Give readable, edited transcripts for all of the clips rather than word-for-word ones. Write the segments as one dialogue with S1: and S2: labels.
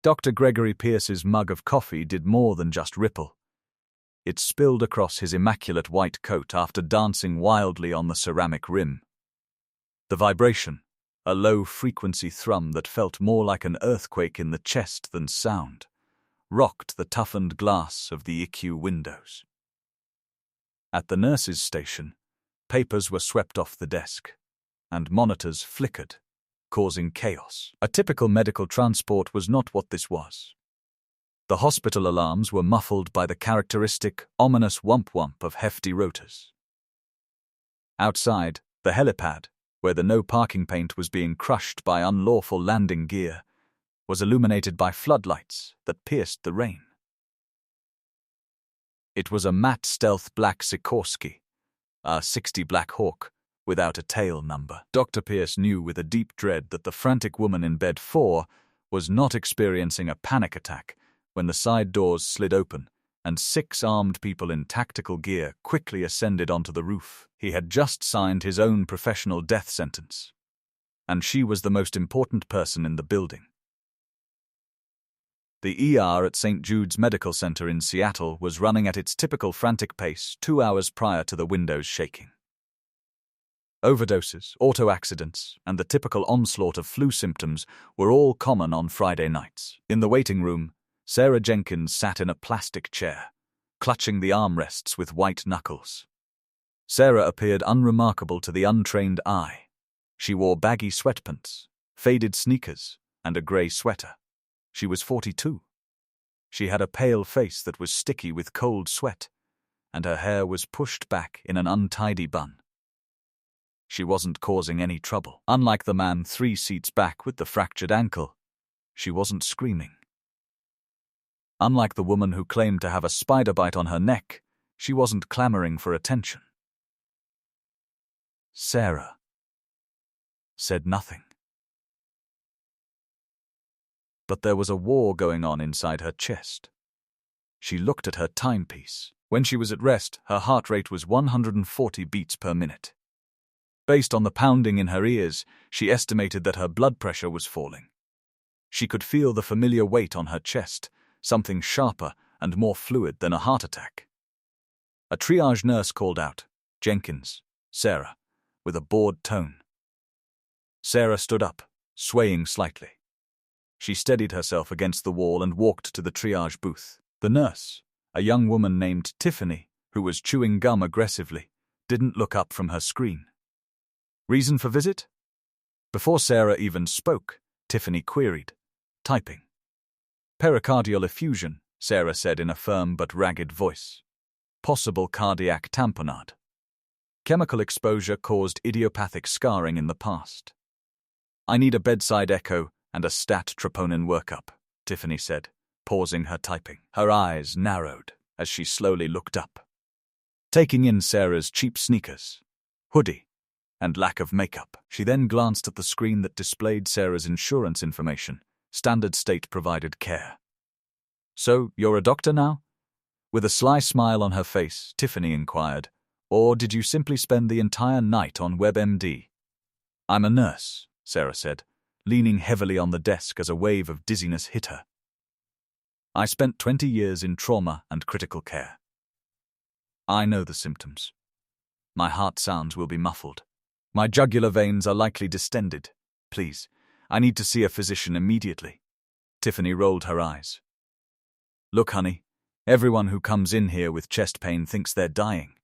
S1: Dr. Gregory Pierce's mug of coffee did more than just ripple. It spilled across his immaculate white coat after dancing wildly on the ceramic rim. The vibration, a low-frequency thrum that felt more like an earthquake in the chest than sound, rocked the toughened glass of the ICU windows. At the nurse's station, papers were swept off the desk, and monitors flickered, causing chaos. A typical medical transport was not what this was. The hospital alarms were muffled by the characteristic, ominous whump-whump of hefty rotors. Outside, the helipad, where the no-parking paint was being crushed by unlawful landing gear, was illuminated by floodlights that pierced the rain. It was a matte stealth black Sikorsky, a 60 Black Hawk, without a tail number. Dr. Pierce knew with a deep dread that the frantic woman in bed 4 was not experiencing a panic attack when the side doors slid open and 6 armed people in tactical gear quickly ascended onto the roof. He had just signed his own professional death sentence, and she was the most important person in the building. The ER at St. Jude's Medical Center in Seattle was running at its typical frantic pace 2 hours prior to the windows shaking. Overdoses, auto accidents, and the typical onslaught of flu symptoms were all common on Friday nights. In the waiting room, Sarah Jenkins sat in a plastic chair, clutching the armrests with white knuckles. Sarah appeared unremarkable to the untrained eye. She wore baggy sweatpants, faded sneakers, and a grey sweater. She was 42. She had a pale face that was sticky with cold sweat, and her hair was pushed back in an untidy bun. She wasn't causing any trouble. Unlike the man 3 seats back with the fractured ankle, she wasn't screaming. Unlike the woman who claimed to have a spider bite on her neck, she wasn't clamoring for attention. Sarah said nothing. But there was a war going on inside her chest. She looked at her timepiece. When she was at rest, her heart rate was 140 beats per minute. Based on the pounding in her ears, she estimated that her blood pressure was falling. She could feel the familiar weight on her chest, something sharper and more fluid than a heart attack. A triage nurse called out, "Jenkins, Sarah," with a bored tone. Sarah stood up, swaying slightly. She steadied herself against the wall and walked to the triage booth. The nurse, a young woman named Tiffany, who was chewing gum aggressively, didn't look up from her screen. "Reason for visit?" Before Sarah even spoke, Tiffany queried, typing. "Pericardial effusion," Sarah said in a firm but ragged voice. "Possible cardiac tamponade. Chemical exposure caused idiopathic scarring in the past. I need a bedside echo and a stat troponin workup," Tiffany said, pausing her typing. Her eyes narrowed as she slowly looked up, taking in Sarah's cheap sneakers, hoodie, and lack of makeup. She then glanced at the screen that displayed Sarah's insurance information, standard state-provided care. "So, you're a doctor now?" With a sly smile on her face, Tiffany inquired, "Or did you simply spend the entire night on WebMD?" "I'm a nurse," Sarah said, leaning heavily on the desk as a wave of dizziness hit her. "I spent 20 years in trauma and critical care. I know the symptoms. My heart sounds will be muffled. My jugular veins are likely distended. Please, I need to see a physician immediately." Tiffany rolled her eyes. "Look, honey, everyone who comes in here with chest pain thinks they're dying.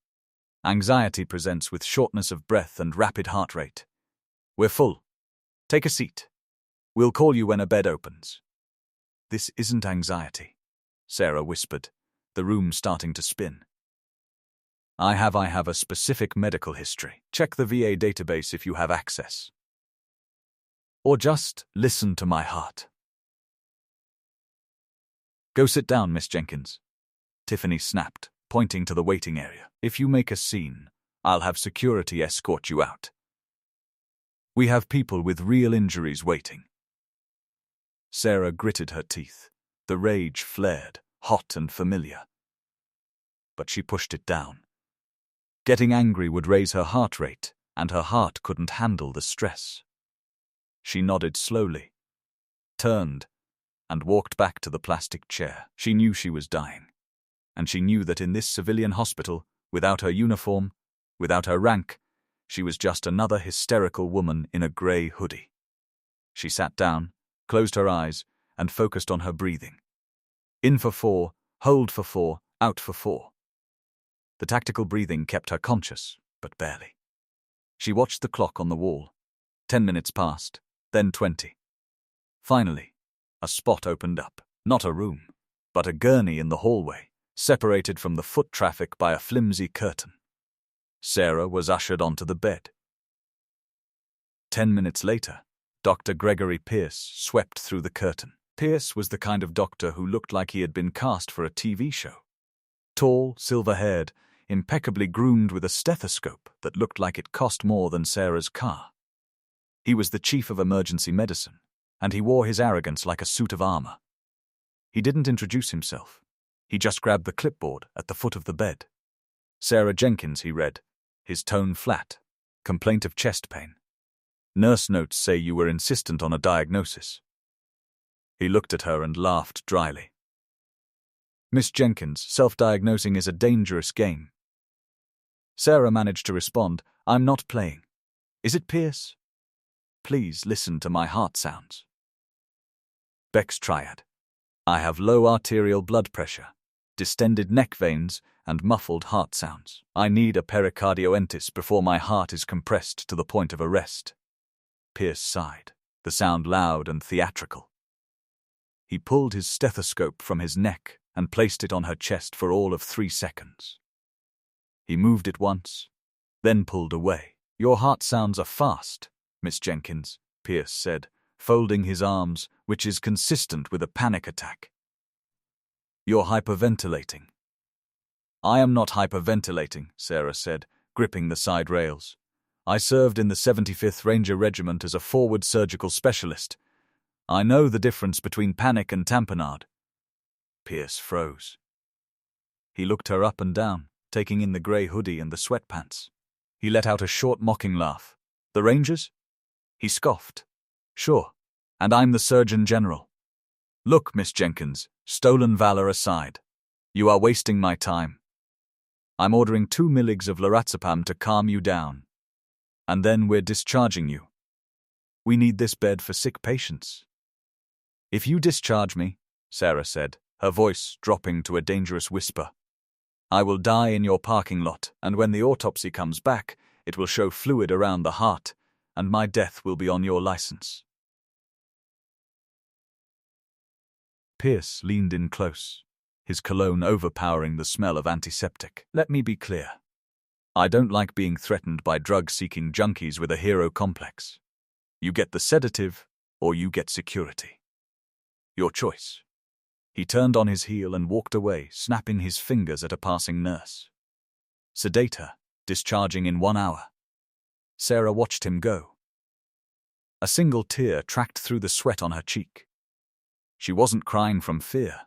S1: Anxiety presents with shortness of breath and rapid heart rate. We're full. Take a seat. We'll call you when a bed opens." "This isn't anxiety," Sarah whispered, the room starting to spin. I have a specific medical history. Check the VA database if you have access. Or just listen to my heart." "Go sit down, Miss Jenkins," Tiffany snapped, pointing to the waiting area. "If you make a scene, I'll have security escort you out. We have people with real injuries waiting." Sarah gritted her teeth. The rage flared, hot and familiar. But she pushed it down. Getting angry would raise her heart rate, and her heart couldn't handle the stress. She nodded slowly, turned, and walked back to the plastic chair. She knew she was dying. And she knew that in this civilian hospital, without her uniform, without her rank, she was just another hysterical woman in a grey hoodie. She sat down, closed her eyes, and focused on her breathing. In for 4, hold for 4, out for 4. The tactical breathing kept her conscious, but barely. She watched the clock on the wall. 10 minutes passed, then 20. Finally, a spot opened up. Not a room, but a gurney in the hallway, separated from the foot traffic by a flimsy curtain. Sarah was ushered onto the bed. 10 minutes later, Dr. Gregory Pierce swept through the curtain. Pierce was the kind of doctor who looked like he had been cast for a TV show. Tall, silver-haired, impeccably groomed with a stethoscope that looked like it cost more than Sarah's car. He was the chief of emergency medicine, and he wore his arrogance like a suit of armor. He didn't introduce himself. He just grabbed the clipboard at the foot of the bed. Sarah Jenkins, he read, his tone flat. Complaint of chest pain. Nurse notes say you were insistent on a diagnosis. He looked at her and laughed dryly. Miss Jenkins, self-diagnosing is a dangerous game. Sarah managed to respond, I'm not playing. Is it Pierce? Please listen to my heart sounds. Beck's triad. I have low arterial blood pressure, distended neck veins, and muffled heart sounds. I need a pericardioentis before my heart is compressed to the point of arrest. Pierce sighed, the sound loud and theatrical. He pulled his stethoscope from his neck and placed it on her chest for all of 3 seconds. He moved it once, then pulled away. Your heart sounds are fast, Miss Jenkins, Pierce said, folding his arms, which is consistent with a panic attack. You're hyperventilating. I am not hyperventilating, Sarah said, gripping the side rails. I served in the 75th Ranger Regiment as a forward surgical specialist. I know the difference between panic and tamponade. Pierce froze. He looked her up and down, taking in the grey hoodie and the sweatpants. He let out a short mocking laugh. The Rangers? He scoffed. Sure, and I'm the Surgeon General. Look, Miss Jenkins, stolen valor aside. You are wasting my time. I'm ordering 2 milligs of lorazepam to calm you down. And then we're discharging you. We need this bed for sick patients. If you discharge me, Sarah said, her voice dropping to a dangerous whisper, I will die in your parking lot, and when the autopsy comes back, it will show fluid around the heart, and my death will be on your license. Pierce leaned in close, his cologne overpowering the smell of antiseptic. Let me be clear. I don't like being threatened by drug-seeking junkies with a hero complex. You get the sedative, or you get security. Your choice. He turned on his heel and walked away, snapping his fingers at a passing nurse. Sedate her, discharging in 1 hour. Sarah watched him go. A single tear tracked through the sweat on her cheek. She wasn't crying from fear.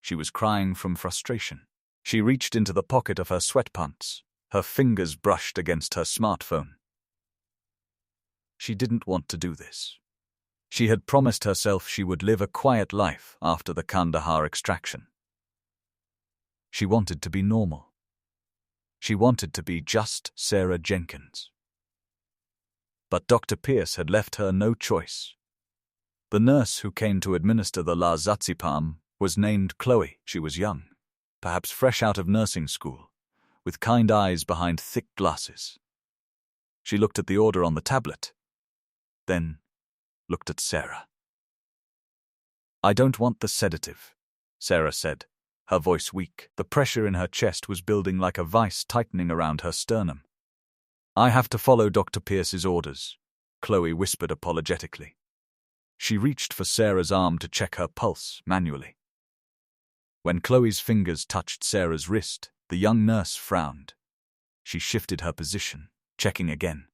S1: She was crying from frustration. She reached into the pocket of her sweatpants. Her fingers brushed against her smartphone. She didn't want to do this. She had promised herself she would live a quiet life after the Kandahar extraction. She wanted to be normal. She wanted to be just Sarah Jenkins. But Dr. Pierce had left her no choice. The nurse who came to administer the lorazepam was named Chloe. She was young, perhaps fresh out of nursing school, with kind eyes behind thick glasses. She looked at the order on the tablet, then looked at Sarah. I don't want the sedative, Sarah said, her voice weak. The pressure in her chest was building like a vice tightening around her sternum. I have to follow Dr. Pierce's orders, Chloe whispered apologetically. She reached for Sarah's arm to check her pulse manually. When Chloe's fingers touched Sarah's wrist, the young nurse frowned. She shifted her position, checking again.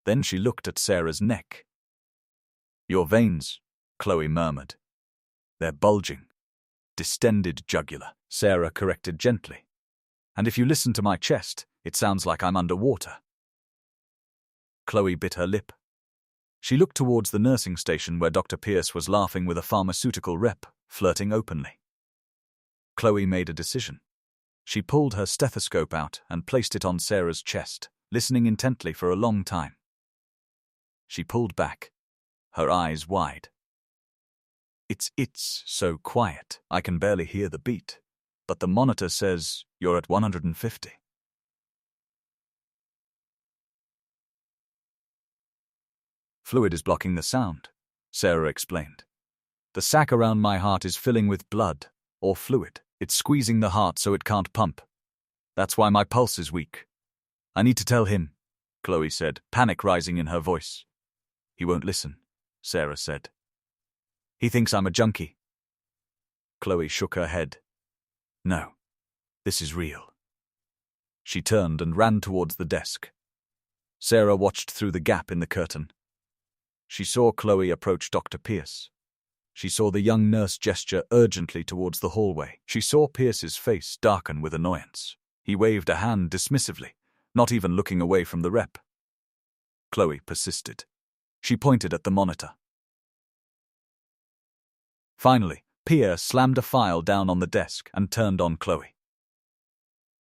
S1: Then she looked at Sarah's neck. Your veins, Chloe murmured. They're bulging. Distended jugular, Sarah corrected gently. And if you listen to my chest, it sounds like I'm underwater. Chloe bit her lip. She looked towards the nursing station where Dr. Pierce was laughing with a pharmaceutical rep, flirting openly. Chloe made a decision. She pulled her stethoscope out and placed it on Sarah's chest, listening intently for a long time. She pulled back, her eyes wide. It's so quiet. I can barely hear the beat, but the monitor says you're at 150. Fluid is blocking the sound, Sarah explained. The sac around my heart is filling with blood, or fluid. It's squeezing the heart so it can't pump. That's why my pulse is weak. I need to tell him, Chloe said, panic rising in her voice. He won't listen, Sarah said. He thinks I'm a junkie. Chloe shook her head. No, this is real. She turned and ran towards the desk. Sarah watched through the gap in the curtain. She saw Chloe approach Dr. Pierce. She saw the young nurse gesture urgently towards the hallway. She saw Pierce's face darken with annoyance. He waved a hand dismissively, not even looking away from the rep. Chloe persisted. She pointed at the monitor. Finally, Pierce slammed a file down on the desk and turned on Chloe.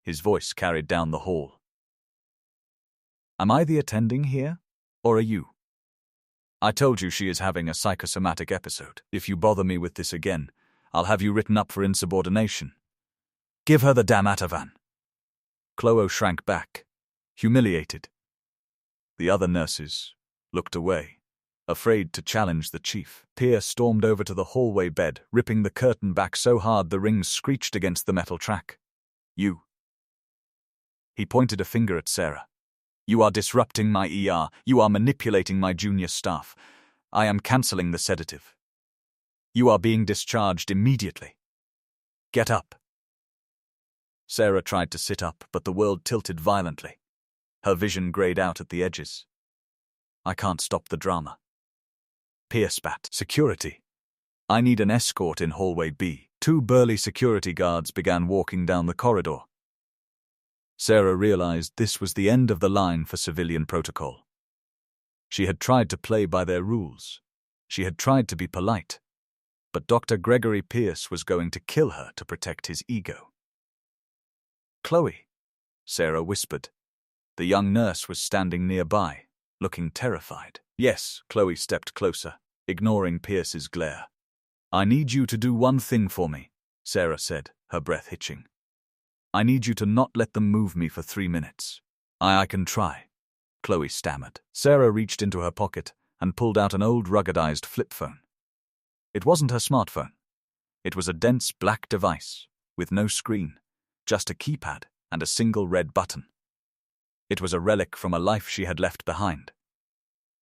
S1: His voice carried down the hall. Am I the attending here, or are you? I told you she is having a psychosomatic episode. If you bother me with this again, I'll have you written up for insubordination. Give her the damn Ativan. Chloe shrank back, humiliated. The other nurses looked away, afraid to challenge the chief. Pierce stormed over to the hallway bed, ripping the curtain back so hard the rings screeched against the metal track. You. He pointed a finger at Sarah. You are disrupting my ER. You are manipulating my junior staff. I am cancelling the sedative. You are being discharged immediately. Get up. Sarah tried to sit up, but the world tilted violently. Her vision grayed out at the edges. I can't stop the drama. Pierce spat. Security. I need an escort in hallway B. 2 burly security guards began walking down the corridor. Sarah realized this was the end of the line for civilian protocol. She had tried to play by their rules. She had tried to be polite. But Dr. Gregory Pierce was going to kill her to protect his ego. Chloe, Sarah whispered. The young nurse was standing nearby, looking terrified. Yes, Chloe stepped closer, ignoring Pierce's glare. I need you to do one thing for me, Sarah said, her breath hitching. I need you to not let them move me for 3 minutes. I can try, Chloe stammered. Sarah reached into her pocket and pulled out an old ruggedized flip phone. It wasn't her smartphone. It was a dense black device, with no screen, just a keypad and a single red button. It was a relic from a life she had left behind.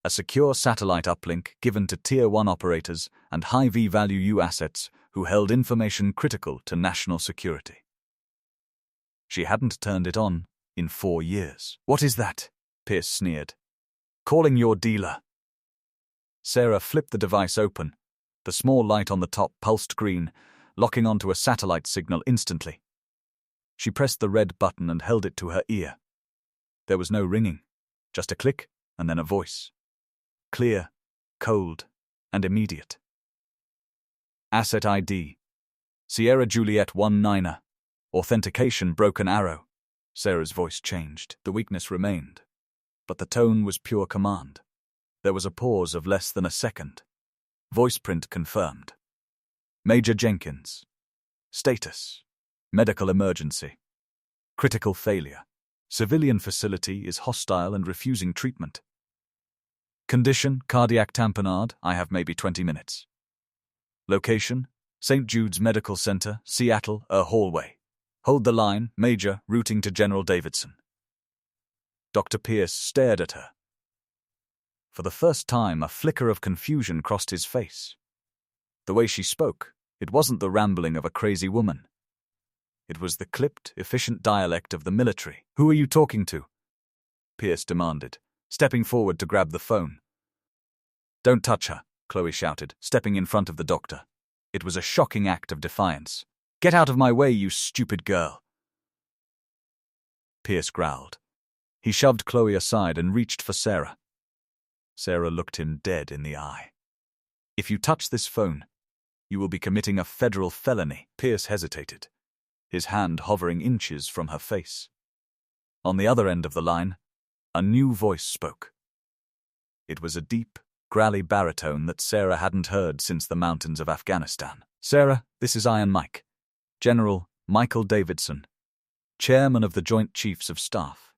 S1: A secure satellite uplink given to Tier 1 operators and high V-value assets who held information critical to national security. She hadn't turned it on in 4 years. What is that? Pierce sneered. Calling your dealer. Sarah flipped the device open. The small light on the top pulsed green, locking onto a satellite signal instantly. She pressed the red button and held it to her ear. There was no ringing, just a click and then a voice. Clear, cold, and immediate. Asset ID. Sierra Juliet 19er. Authentication broken arrow. Sarah's voice changed. The weakness remained, but the tone was pure command. There was a pause of less than a second. Voice print confirmed. Major Jenkins. Status. Medical emergency. Critical failure. Civilian facility is hostile and refusing treatment. Condition, cardiac tamponade. I have maybe 20 minutes. Location, St. Jude's Medical Center, Seattle, a hallway. Hold the line, Major, routing to General Davidson. Dr. Pierce stared at her. For the first time, a flicker of confusion crossed his face. The way she spoke, it wasn't the rambling of a crazy woman. It was the clipped, efficient dialect of the military. Who are you talking to? Pierce demanded, stepping forward to grab the phone. Don't touch her, Chloe shouted, stepping in front of the doctor. It was a shocking act of defiance. Get out of my way, you stupid girl. Pierce growled. He shoved Chloe aside and reached for Sarah. Sarah looked him dead in the eye. "If you touch this phone, you will be committing a federal felony." Pierce hesitated, his hand hovering inches from her face. On the other end of the line, a new voice spoke. It was a deep, growly baritone that Sarah hadn't heard since the mountains of Afghanistan. "Sarah, this is Iron Mike. General Michael Davidson, Chairman of the Joint Chiefs of Staff."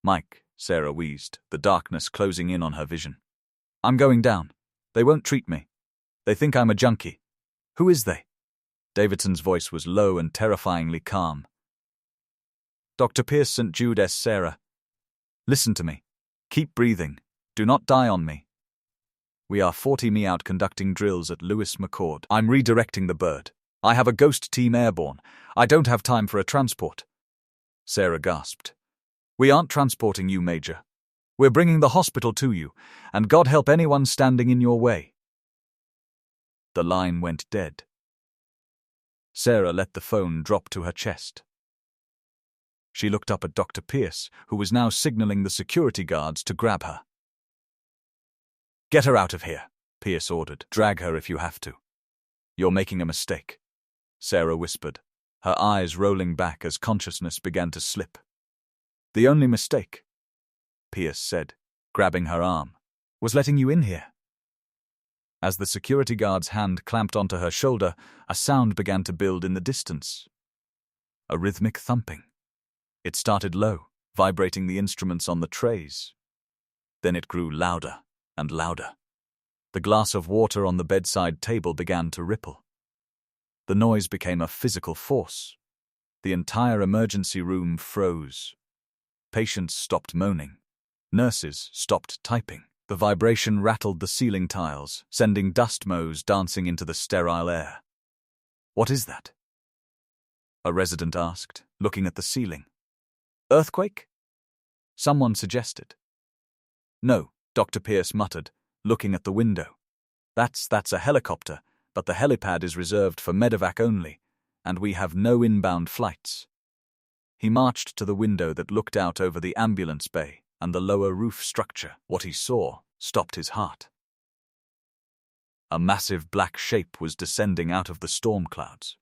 S1: "Mike," Sarah wheezed, the darkness closing in on her vision. "I'm going down. They won't treat me. They think I'm a junkie. Who is they?" Davidson's voice was low and terrifyingly calm. "Dr. Pierce St. Jude S. Sarah. Listen to me. Keep breathing. Do not die on me. We are 40 me out conducting drills at Lewis McCord. I'm redirecting the bird. I have a ghost team airborne. I don't have time for a transport." Sarah gasped. "We aren't transporting you, Major. We're bringing the hospital to you, and God help anyone standing in your way." The line went dead. Sarah let the phone drop to her chest. She looked up at Dr. Pierce, who was now signaling the security guards to grab her. "Get her out of here," Pierce ordered. "Drag her if you have to." "You're making a mistake," Sarah whispered, her eyes rolling back as consciousness began to slip. "The only mistake," Pierce said, grabbing her arm, "was letting you in here." As the security guard's hand clamped onto her shoulder, a sound began to build in the distance. A rhythmic thumping. It started low, vibrating the instruments on the trays. Then it grew louder and louder. The glass of water on the bedside table began to ripple. The noise became a physical force. The entire emergency room froze. Patients stopped moaning. Nurses stopped typing. The vibration rattled the ceiling tiles, sending dust motes dancing into the sterile air. "What is that?" a resident asked, looking at the ceiling. "Earthquake?" someone suggested. "No," Dr. Pierce muttered, looking at the window. That's a helicopter, but the helipad is reserved for medevac only, and we have no inbound flights." He marched to the window that looked out over the ambulance bay and the lower roof structure. What he saw stopped his heart. A massive black shape was descending out of the storm clouds.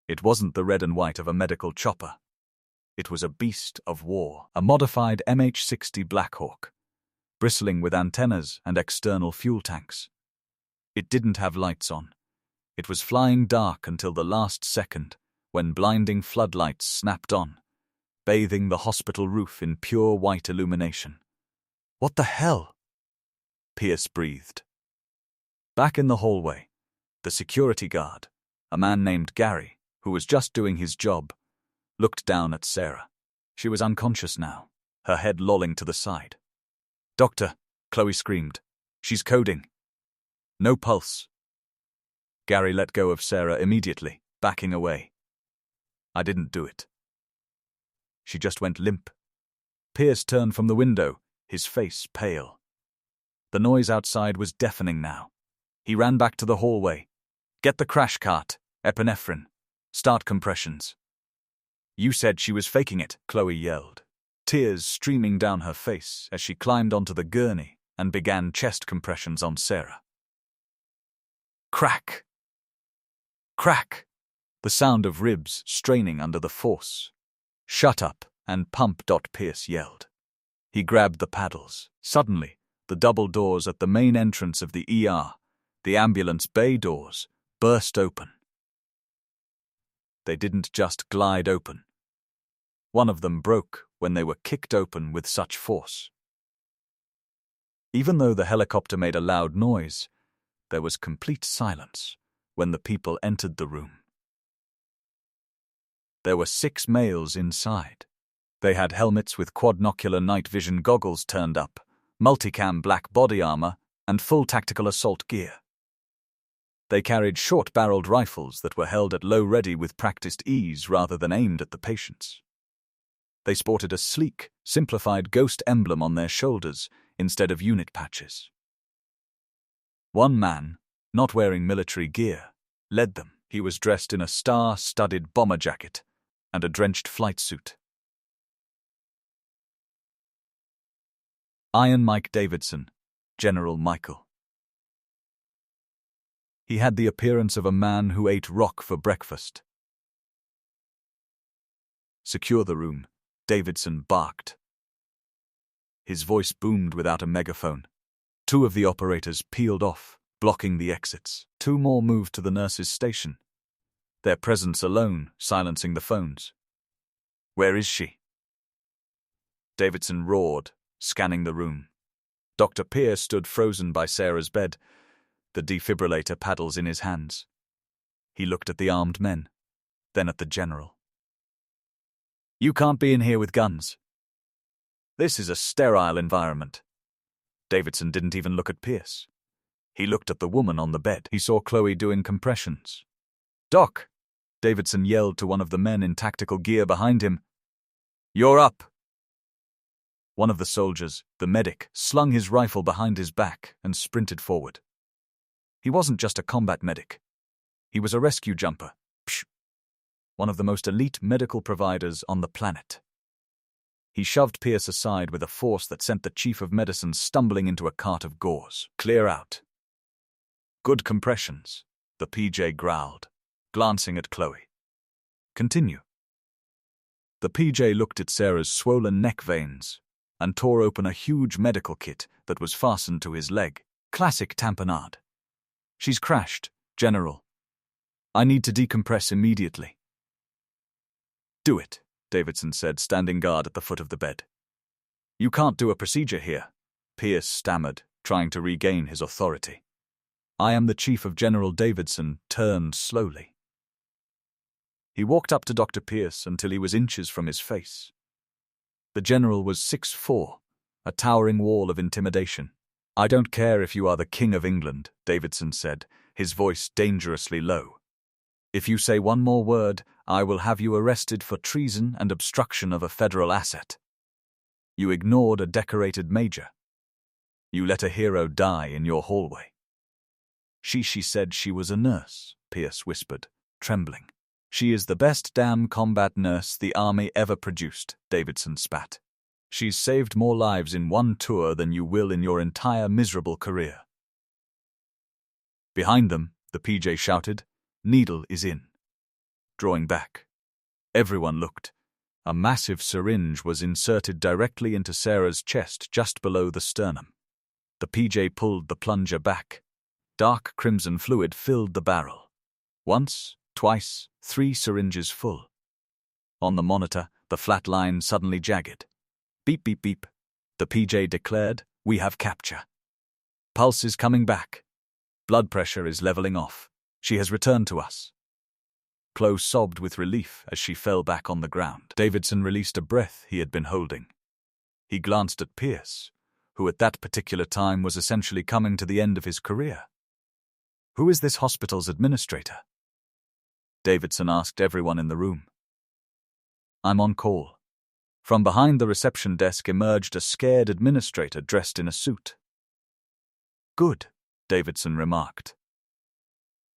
S1: It wasn't the red and white of a medical chopper. It was a beast of war, a modified MH-60 Black Hawk, bristling with antennas and external fuel tanks. It didn't have lights on. It was flying dark until the last second, when blinding floodlights snapped on, bathing the hospital roof in pure white illumination. "What the hell?" Pierce breathed. Back in the hallway, the security guard, a man named Gary, who was just doing his job, looked down at Sarah. She was unconscious now, her head lolling to the side. "Doctor," Chloe screamed. "She's coding. No pulse." Gary let go of Sarah immediately, backing away. "I didn't do it. She just went limp." Pierce turned from the window, his face pale. The noise outside was deafening now. He ran back to the hallway. "Get the crash cart, epinephrine. Start compressions." "You said she was faking it," Chloe yelled, tears streaming down her face as she climbed onto the gurney and began chest compressions on Sarah. Crack! Crack! The sound of ribs straining under the force. "Shut up and pump," Pierce yelled. He grabbed the paddles. Suddenly, the double doors at the main entrance of the ER, the ambulance bay doors, burst open. They didn't just glide open. One of them broke when they were kicked open with such force. Even though the helicopter made a loud noise, there was complete silence when the people entered the room. There were 6 males inside. They had helmets with quadnocular night vision goggles turned up, multicam black body armor, and full tactical assault gear. They carried short-barreled rifles that were held at low ready with practiced ease rather than aimed at the patients. They sported a sleek, simplified ghost emblem on their shoulders instead of unit patches. One man, not wearing military gear, led them. He was dressed in a star-studded bomber jacket and a drenched flight suit. Iron Mike Davidson, General Michael. He had the appearance of a man who ate rock for breakfast. Secure the room, Davidson barked. His voice boomed without a megaphone. 2 of the operators peeled off, blocking the exits. 2 more moved to the nurse's station, their presence alone silencing the phones. Where is she? Davidson roared, scanning the room. Dr. Pierce stood frozen by Sarah's bed, the defibrillator paddles in his hands. He looked at the armed men, then at the general. You can't be in here with guns. This is a sterile environment. Davidson didn't even look at Pierce. He looked at the woman on the bed. He saw Chloe doing compressions. Doc! Davidson yelled to one of the men in tactical gear behind him. You're up! One of the soldiers, the medic, slung his rifle behind his back and sprinted forward. He wasn't just a combat medic. He was a rescue jumper. Psh! One of the most elite medical providers on the planet. He shoved Pierce aside with a force that sent the chief of medicine stumbling into a cart of gauze. Clear out. Good compressions, the PJ growled, glancing at Chloe. Continue. The PJ looked at Sarah's swollen neck veins and tore open a huge medical kit that was fastened to his leg. Classic tamponade. She's crashed, General. I need to decompress immediately. Do it, Davidson said, standing guard at the foot of the bed. You can't do a procedure here, Pierce stammered, trying to regain his authority. I am the chief of General Davidson, turned slowly. He walked up to Dr. Pierce until he was inches from his face. The general was 6'4", a towering wall of intimidation. I don't care if you are the King of England, Davidson said, his voice dangerously low. If you say one more word, I will have you arrested for treason and obstruction of a federal asset. You ignored a decorated major. You let a hero die in your hallway. She said she was a nurse, Pierce whispered, trembling. She is the best damn combat nurse the army ever produced, Davidson spat. She's saved more lives in one tour than you will in your entire miserable career. Behind them, the PJ shouted, Needle is in. Drawing back. Everyone looked. A massive syringe was inserted directly into Sarah's chest just below the sternum. The PJ pulled the plunger back. Dark crimson fluid filled the barrel. Once, twice, 3 syringes full. On the monitor, the flat line suddenly jagged. Beep, beep, beep. The PJ declared, we have capture. Pulse is coming back. Blood pressure is leveling off. She has returned to us. Chloe sobbed with relief as she fell back on the ground. Davidson released a breath he had been holding. He glanced at Pierce, who at that particular time was essentially coming to the end of his career. Who is this hospital's administrator? Davidson asked everyone in the room. I'm on call. From behind the reception desk emerged a scared administrator dressed in a suit. Good, Davidson remarked.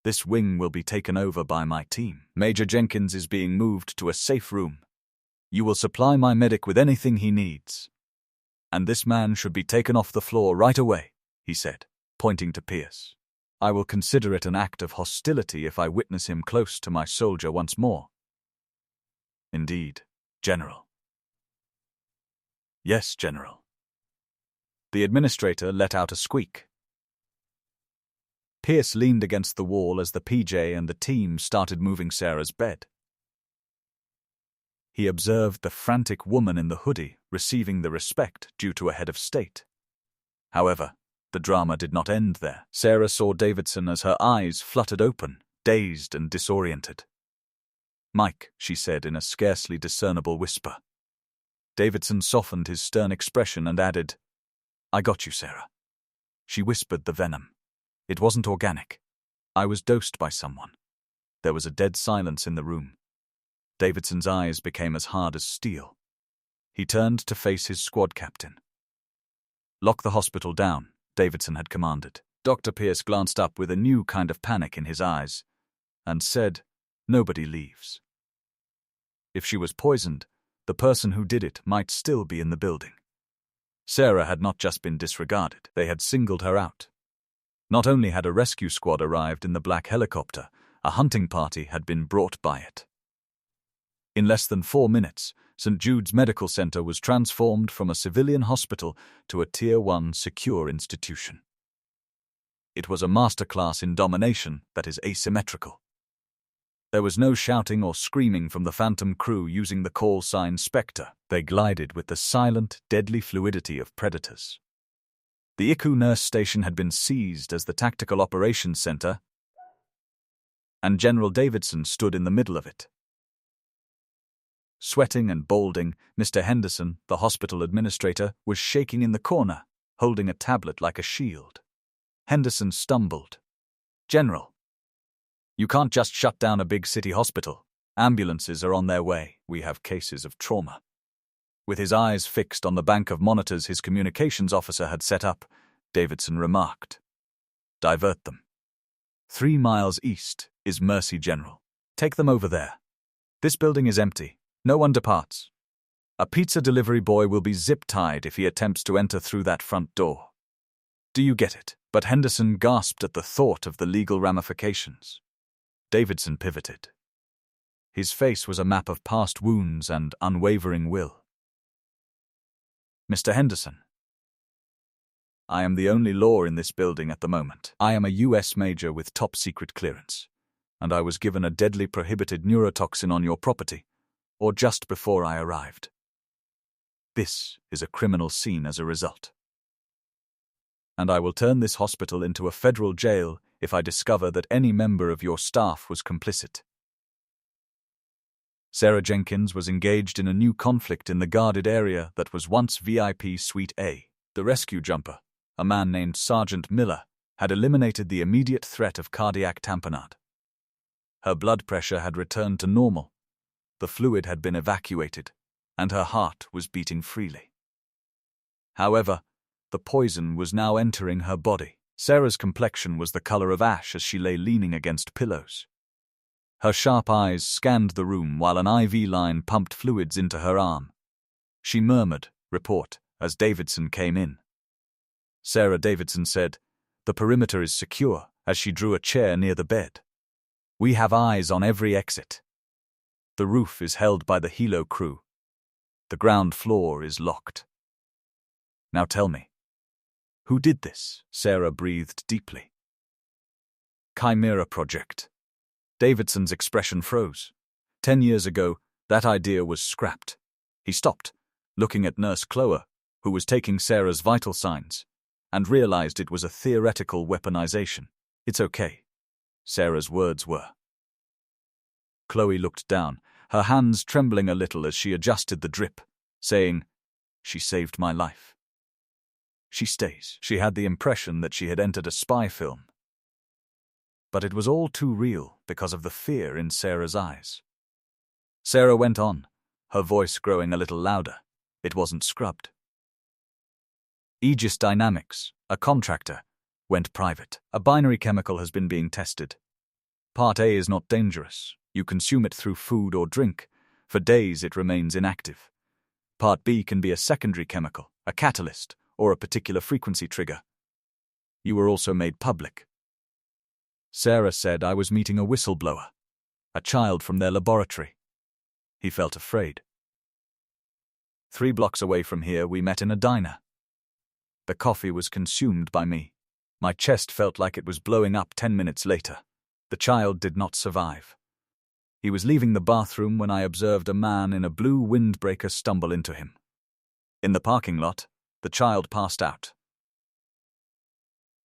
S1: This wing will be taken over by my team. Major Jenkins is being moved to a safe room. You will supply my medic with anything he needs. And this man should be taken off the floor right away, he said, pointing to Pierce. I will consider it an act of hostility if I witness him close to my soldier once more. Indeed, General. Yes, General. The administrator let out a squeak. Pierce leaned against the wall as the PJ and the team started moving Sarah's bed. He observed the frantic woman in the hoodie receiving the respect due to a head of state. However, the drama did not end there. Sarah saw Davidson as her eyes fluttered open, dazed and disoriented. Mike, she said in a scarcely discernible whisper. Davidson softened his stern expression and added, I got you, Sarah. She whispered the venom. It wasn't organic. I was dosed by someone. There was a dead silence in the room. Davidson's eyes became as hard as steel. He turned to face his squad captain. Lock the hospital down, Davidson had commanded. Dr. Pierce glanced up with a new kind of panic in his eyes and said, Nobody leaves. If she was poisoned, the person who did it might still be in the building. Sarah had not just been disregarded, they had singled her out. Not only had a rescue squad arrived in the black helicopter, a hunting party had been brought by it. In less than 4 minutes, St. Jude's Medical Center was transformed from a civilian hospital to a Tier 1 secure institution. It was a masterclass in domination that is asymmetrical. There was no shouting or screaming from the phantom crew using the call sign Spectre. They glided with the silent, deadly fluidity of predators. The ICU nurse station had been seized as the Tactical Operations Center, and General Davidson stood in the middle of it. Sweating and balding, Mr. Henderson, the hospital administrator, was shaking in the corner, holding a tablet like a shield. Henderson stumbled. "General, you can't just shut down a big city hospital. Ambulances are on their way. We have cases of trauma." With his eyes fixed on the bank of monitors his communications officer had set up, Davidson remarked, "Divert them. 3 miles east is Mercy General. Take them over there. This building is empty. No one departs. A pizza delivery boy will be zip-tied if he attempts to enter through that front door. Do you get it?" But Henderson gasped at the thought of the legal ramifications. Davidson pivoted. His face was a map of past wounds and unwavering will. "Mr. Henderson, I am the only law in this building at the moment. I am a U.S. major with top-secret clearance, and I was given a deadly prohibited neurotoxin on your property, or just before I arrived. This is a criminal scene as a result. And I will turn this hospital into a federal jail if I discover that any member of your staff was complicit." Sarah Jenkins was engaged in a new conflict in the guarded area that was once VIP Suite A. The rescue jumper, a man named Sergeant Miller, had eliminated the immediate threat of cardiac tamponade. Her blood pressure had returned to normal, the fluid had been evacuated, and her heart was beating freely. However, the poison was now entering her body. Sarah's complexion was the color of ash as she lay leaning against pillows. Her sharp eyes scanned the room while an IV line pumped fluids into her arm. She murmured, "Report," as Davidson came in. Sarah Davidson said, "The perimeter is secure," as she drew a chair near the bed. "We have eyes on every exit. The roof is held by the helo crew. The ground floor is locked. Now tell me, who did this?" Sarah breathed deeply. "Chimera Project." Davidson's expression froze. 10 years ago, that idea was scrapped. He stopped, looking at Nurse Chloe, who was taking Sarah's vital signs, and realized it was a theoretical weaponization. "It's okay," Sarah's words were. Chloe looked down, her hands trembling a little as she adjusted the drip, saying, "She saved my life. She stays." She had the impression that she had entered a spy film. But it was all too real because of the fear in Sarah's eyes. Sarah went on, her voice growing a little louder. It wasn't scrubbed. Aegis Dynamics, a contractor, went private. A binary chemical has been being tested. Part A is not dangerous. You consume it through food or drink. For days it remains inactive. Part B can be a secondary chemical, a catalyst, or a particular frequency trigger. You were also made public. Sarah said I was meeting a whistleblower, a child from their laboratory. He felt afraid. 3 blocks away from here, we met in a diner. The coffee was consumed by me. My chest felt like it was blowing up 10 minutes later. The child did not survive. He was leaving the bathroom when I observed a man in a blue windbreaker stumble into him. In the parking lot, the child passed out.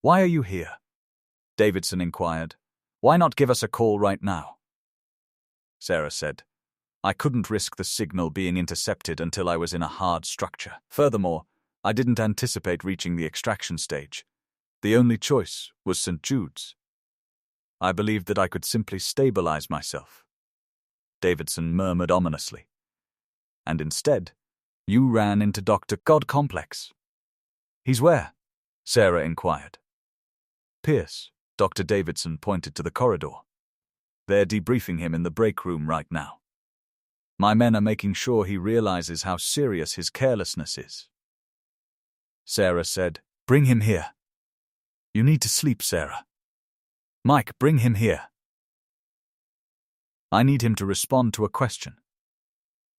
S1: "Why are you here?" Davidson inquired. "Why not give us a call right now?" Sarah said, "I couldn't risk the signal being intercepted until I was in a hard structure. Furthermore, I didn't anticipate reaching the extraction stage. The only choice was St. Jude's. I believed that I could simply stabilize myself." Davidson murmured ominously. "And instead, you ran into Dr. God Complex." "He's where?" Sarah inquired. "Pierce." Dr. Davidson pointed to the corridor. "They're debriefing him in the break room right now. My men are making sure he realizes how serious his carelessness is." Sarah said. Bring him here. You need to sleep, Sarah. Mike, bring him here. I need him to respond to a question.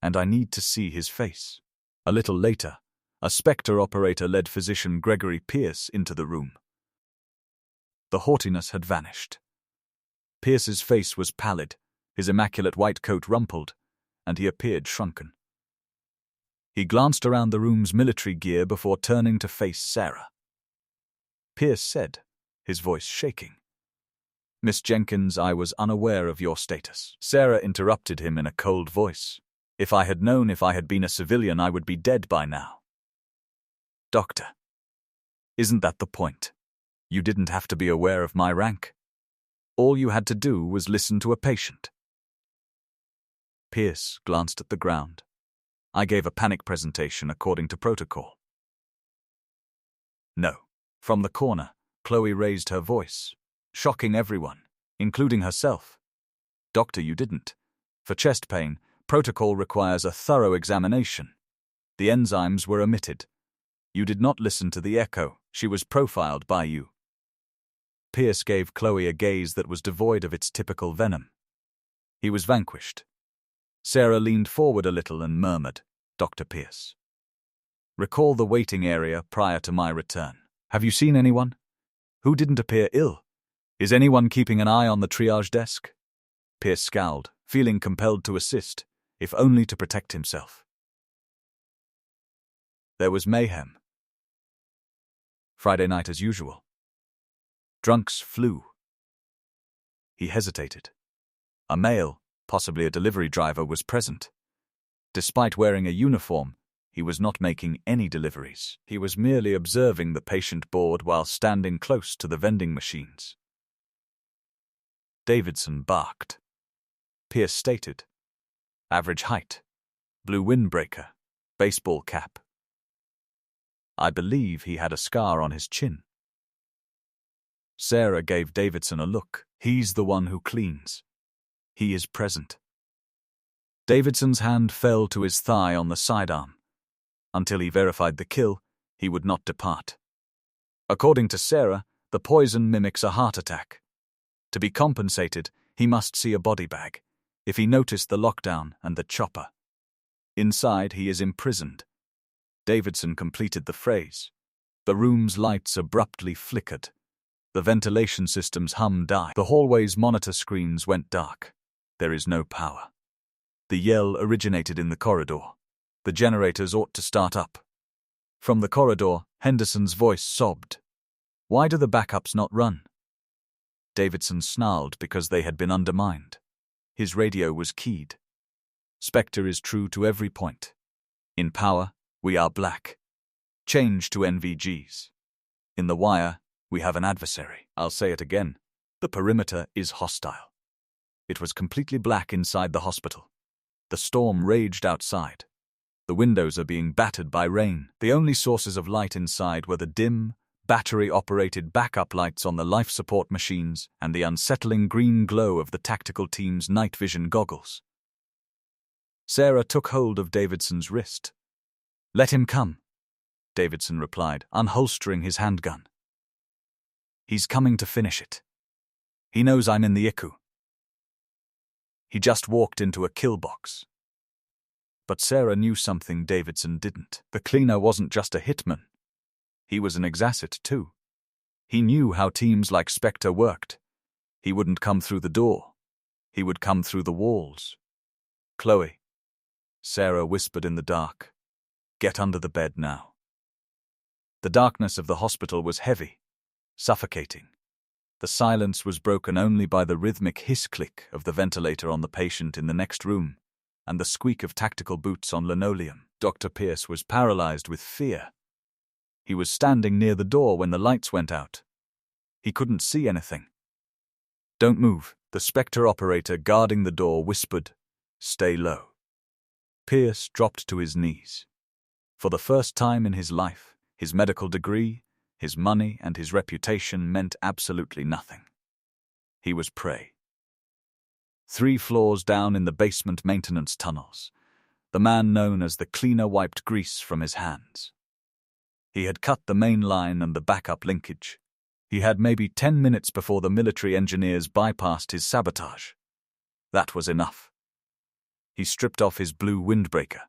S1: And I need to see his face. A little later, a Spectre operator led physician Gregory Pierce into the room. The haughtiness had vanished. Pierce's face was pallid, his immaculate white coat rumpled, and he appeared shrunken. He glanced around the room's military gear before turning to face Sarah. Pierce said, his voice shaking, Miss Jenkins, I was unaware of your status. Sarah interrupted him in a cold voice. If I had known if I had been a civilian, I would be dead by now. Doctor, isn't that the point? You didn't have to be aware of my rank. All you had to do was listen to a patient. Pierce glanced at the ground. I gave a panic presentation according to protocol. No. From the corner, Chloe raised her voice, shocking everyone, including herself. Doctor, you didn't. For chest pain, protocol requires a thorough examination. The enzymes were omitted. You did not listen to the echo. She was profiled by you. Pierce gave Chloe a gaze that was devoid of its typical venom. He was vanquished. Sarah leaned forward a little and murmured, Dr. Pierce. Recall the waiting area prior to my return. Have you seen anyone? Who didn't appear ill? Is anyone keeping an eye on the triage desk? Pierce scowled, feeling compelled to assist, if only to protect himself. There was mayhem. Friday night as usual. Drunks flew. He hesitated. A male, possibly a delivery driver, was present. Despite wearing a uniform, he was not making any deliveries. He was merely observing the patient board while standing close to the vending machines. Davidson barked. Pierce stated, average height, blue windbreaker, baseball cap. I believe he had a scar on his chin. Sarah gave Davidson a look. He's the one who cleans. He is present. Davidson's hand fell to his thigh on the sidearm. Until he verified the kill, he would not depart. According to Sarah, the poison mimics a heart attack. To be compensated, he must see a body bag, if he noticed the lockdown and the chopper. Inside, he is imprisoned. Davidson completed the phrase. The room's lights abruptly flickered. The ventilation system's hum died. The hallway's monitor screens went dark. There is no power. The yell originated in the corridor. The generators ought to start up. From the corridor, Henderson's voice sobbed. Why do the backups not run? Davidson snarled because they had been undermined. His radio was keyed. Spectre is true to every point. In power, we are black. Change to NVGs. In the wire, we have an adversary. I'll say it again. The perimeter is hostile. It was completely black inside the hospital. The storm raged outside. The windows are being battered by rain. The only sources of light inside were the dim, battery-operated backup lights on the life support machines and the unsettling green glow of the tactical team's night vision goggles. Sarah took hold of Davidson's wrist. Let him come, Davidson replied, unholstering his handgun. He's coming to finish it. He knows I'm in the ICU. He just walked into a kill box. But Sarah knew something Davidson didn't. The cleaner wasn't just a hitman. He was an exasset, too. He knew how teams like Spectre worked. He wouldn't come through the door. He would come through the walls. Chloe, Sarah whispered in the dark, get under the bed now. The darkness of the hospital was heavy, suffocating. The silence was broken only by the rhythmic hiss-click of the ventilator on the patient in the next room and the squeak of tactical boots on linoleum. Dr. Pierce was paralyzed with fear. He was standing near the door when the lights went out. He couldn't see anything. Don't move, the Spectre operator guarding the door whispered. Stay low. Pierce dropped to his knees. For the first time in his life, his medical degree, his money, and his reputation meant absolutely nothing. He was prey. 3 floors down in the basement maintenance tunnels, the man known as the cleaner wiped grease from his hands. He had cut the main line and the backup linkage. He had maybe 10 minutes before the military engineers bypassed his sabotage. That was enough. He stripped off his blue windbreaker.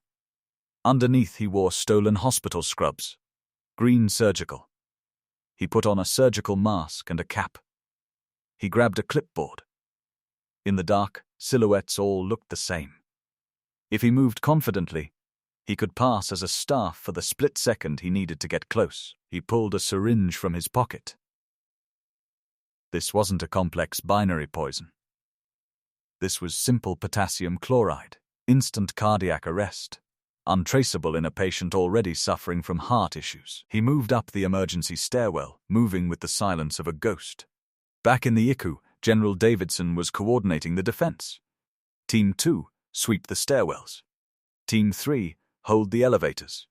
S1: Underneath he wore stolen hospital scrubs, green surgical. He put on a surgical mask and a cap. He grabbed a clipboard. In the dark, silhouettes all looked the same. If he moved confidently, he could pass as a staff for the split second he needed to get close. He pulled a syringe from his pocket. This wasn't a complex binary poison. This was simple potassium chloride, instant cardiac arrest, untraceable in a patient already suffering from heart issues. He moved up the emergency stairwell, moving with the silence of a ghost. Back in the ICU, General Davidson was coordinating the defense. Team 2, sweep the stairwells. Team 3, hold the elevators.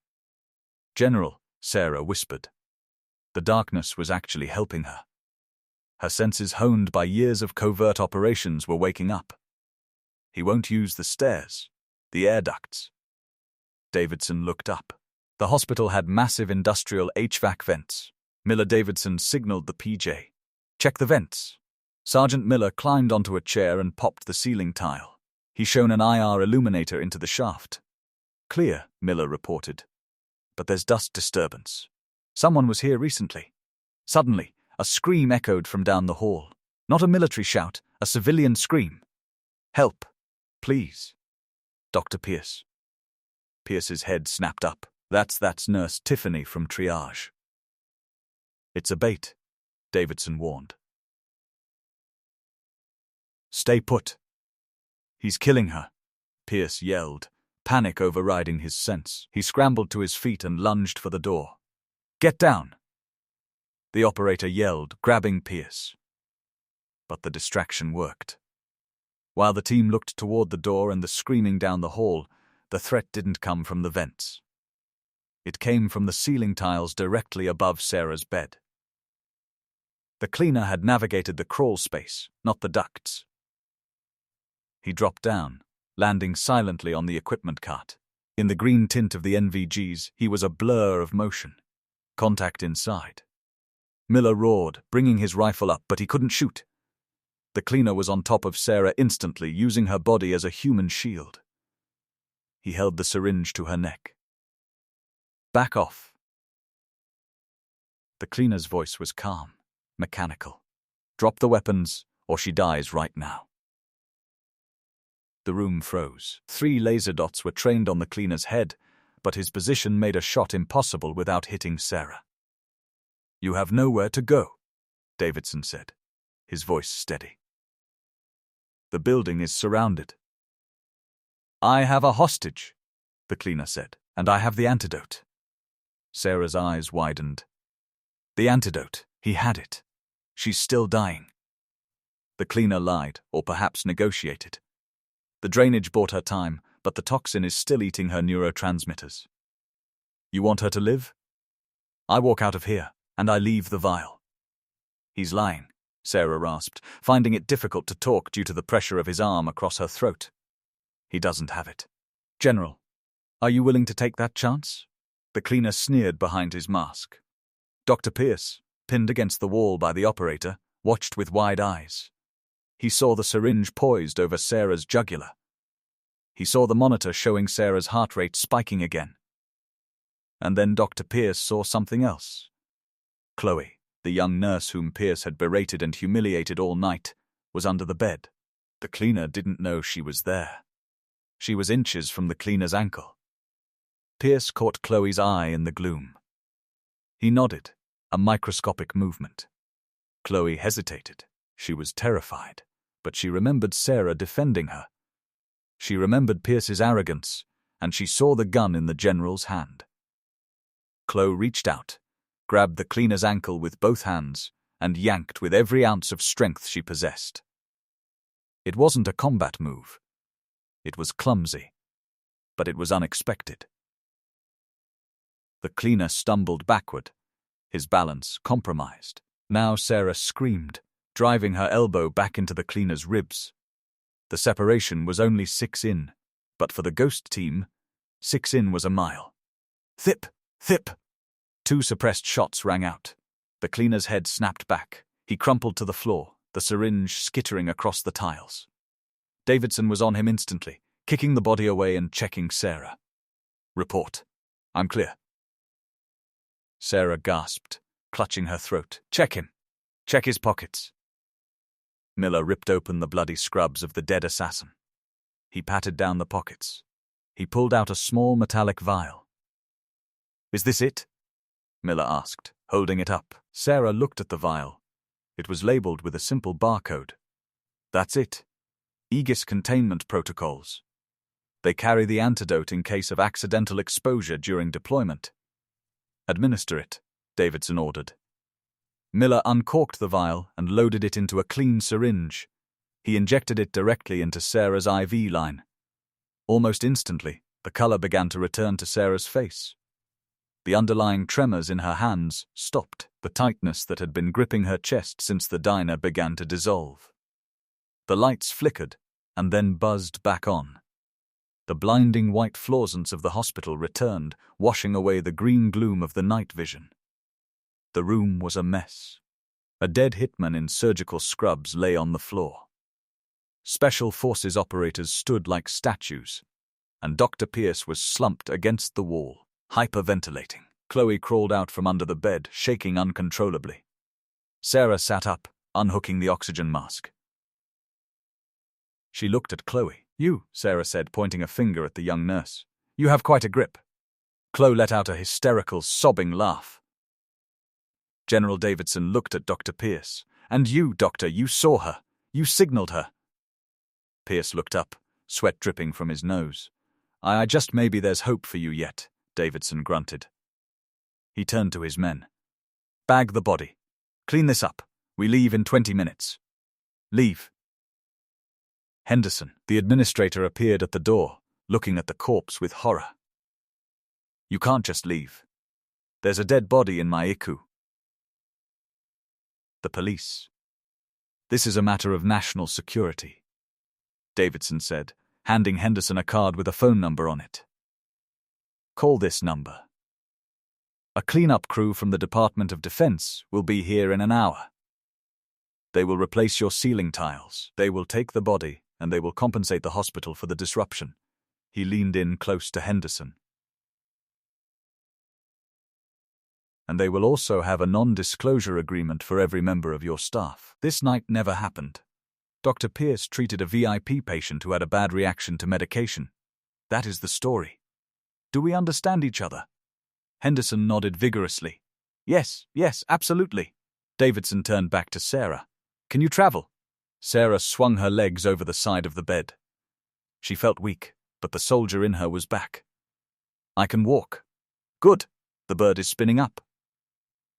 S1: General, Sarah whispered. The darkness was actually helping her. Her senses honed by years of covert operations were waking up. He won't use the stairs, the air ducts. Davidson looked up. The hospital had massive industrial HVAC vents. Miller Davidson signaled the PJ. Check the vents. Sergeant Miller climbed onto a chair and popped the ceiling tile. He shone an IR illuminator into the shaft. Clear, Miller reported. But there's dust disturbance. Someone was here recently. Suddenly, a scream echoed from down the hall. Not a military shout, a civilian scream. Help, please. Dr. Pierce. Pierce's head snapped up. That's Nurse Tiffany from triage. It's a bait, Davidson warned. Stay put. He's killing her, Pierce yelled, panic overriding his sense. He scrambled to his feet and lunged for the door. Get down! The operator yelled, grabbing Pierce. But the distraction worked. While the team looked toward the door and the screaming down the hall, the threat didn't come from the vents. It came from the ceiling tiles directly above Sarah's bed. The cleaner had navigated the crawl space, not the ducts. He dropped down, landing silently on the equipment cart. In the green tint of the NVGs, he was a blur of motion. Contact inside. Miller roared, bringing his rifle up, but he couldn't shoot. The cleaner was on top of Sarah instantly, using her body as a human shield. He held the syringe to her neck. Back off. The cleaner's voice was calm, mechanical. Drop the weapons, or she dies right now. The room froze. 3 laser dots were trained on the cleaner's head, but his position made a shot impossible without hitting Sarah. You have nowhere to go, Davidson said, his voice steady. The building is surrounded. I have a hostage, the cleaner said, and I have the antidote. Sarah's eyes widened. The antidote, he had it. She's still dying. The cleaner lied, or perhaps negotiated. The drainage bought her time, but the toxin is still eating her neurotransmitters. You want her to live? I walk out of here, and I leave the vial. He's lying, Sarah rasped, finding it difficult to talk due to the pressure of his arm across her throat. He doesn't have it. General, are you willing to take that chance? The cleaner sneered behind his mask. Dr. Pierce, pinned against the wall by the operator, watched with wide eyes. He saw the syringe poised over Sarah's jugular. He saw the monitor showing Sarah's heart rate spiking again. And then Dr. Pierce saw something else. Chloe, the young nurse whom Pierce had berated and humiliated all night, was under the bed. The cleaner didn't know she was there. She was inches from the cleaner's ankle. Pierce caught Chloe's eye in the gloom. He nodded, a microscopic movement. Chloe hesitated. She was terrified, but she remembered Sarah defending her. She remembered Pierce's arrogance, and she saw the gun in the general's hand. Chloe reached out, grabbed the cleaner's ankle with both hands, and yanked with every ounce of strength she possessed. It wasn't a combat move. It was clumsy, but it was unexpected. The cleaner stumbled backward, his balance compromised. Now Sarah screamed, driving her elbow back into the cleaner's ribs. The separation was only 6 in, but for the ghost team, 6 in was a mile. Thip, thip. 2 suppressed shots rang out. The cleaner's head snapped back. He crumpled to the floor, the syringe skittering across the tiles. Davidson was on him instantly, kicking the body away and checking Sarah. "Report. I'm clear." Sarah gasped, clutching her throat. "Check him. Check his pockets." Miller ripped open the bloody scrubs of the dead assassin. He patted down the pockets. He pulled out a small metallic vial. "Is this it?" Miller asked, holding it up. Sarah looked at the vial. It was labeled with a simple barcode. "That's it. Aegis containment protocols. They carry the antidote in case of accidental exposure during deployment." "Administer it," Davidson ordered. Miller uncorked the vial and loaded it into a clean syringe. He injected it directly into Sarah's IV line. Almost instantly, the color began to return to Sarah's face. The underlying tremors in her hands stopped. The tightness that had been gripping her chest since the diner began to dissolve. The lights flickered and then buzzed back on. The blinding white fluorescence of the hospital returned, washing away the green gloom of the night vision. The room was a mess. A dead hitman in surgical scrubs lay on the floor. Special Forces operators stood like statues, and Dr. Pierce was slumped against the wall, hyperventilating. Chloe crawled out from under the bed, shaking uncontrollably. Sarah sat up, unhooking the oxygen mask. She looked at Chloe. "You," Sarah said, pointing a finger at the young nurse. "You have quite a grip." Chloe let out a hysterical, sobbing laugh. General Davidson looked at Dr. Pierce. "And you, Doctor, you saw her. You signaled her." Pierce looked up, sweat dripping from his nose. I just maybe there's hope for you yet," Davidson grunted. He turned to his men. "Bag the body. Clean this up. We leave in 20 minutes. Leave." Henderson, the administrator, appeared at the door, looking at the corpse with horror. "You can't just leave. There's a dead body in my ICU." "The police. This is a matter of national security," Davidson said, handing Henderson a card with a phone number on it. "Call this number. A cleanup crew from the Department of Defense will be here in an hour. They will replace your ceiling tiles. They will take the body, and they will compensate the hospital for the disruption." He leaned in close to Henderson. "And they will also have a non-disclosure agreement for every member of your staff. This night never happened. Dr. Pierce treated a VIP patient who had a bad reaction to medication. That is the story. Do we understand each other?" Henderson nodded vigorously. Yes, absolutely." Davidson turned back to Sarah. "Can you travel?" Sarah swung her legs over the side of the bed. She felt weak, but the soldier in her was back. "I can walk." "Good. The bird is spinning up."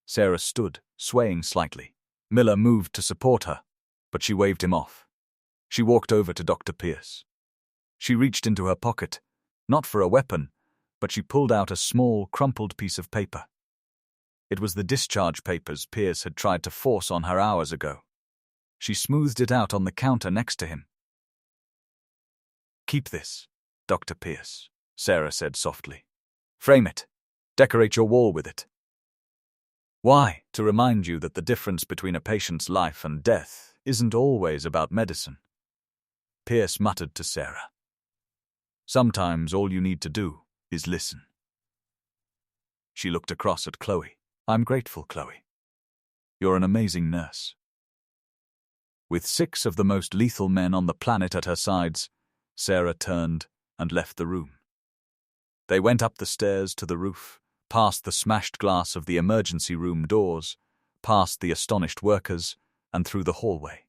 S1: Sarah stood, swaying slightly. Miller moved to support her, but she waved him off. She walked over to Dr. Pierce. She reached into her pocket, not for a weapon, but she pulled out a small, crumpled piece of paper. It was the discharge papers Pierce had tried to force on her hours ago. She smoothed it out on the counter next to him. "Keep this, Dr. Pierce," Sarah said softly. "Frame it. Decorate your wall with it." "Why?" "To remind you that the difference between a patient's life and death isn't always about medicine," Pierce muttered to Sarah. "Sometimes all you need to do is listen." She looked across at Chloe. "I'm grateful, Chloe. You're an amazing nurse." With 6 of the most lethal men on the planet at her sides, Sarah turned and left the room. They went up the stairs to the roof, past the smashed glass of the emergency room doors, past the astonished workers, and through the hallway.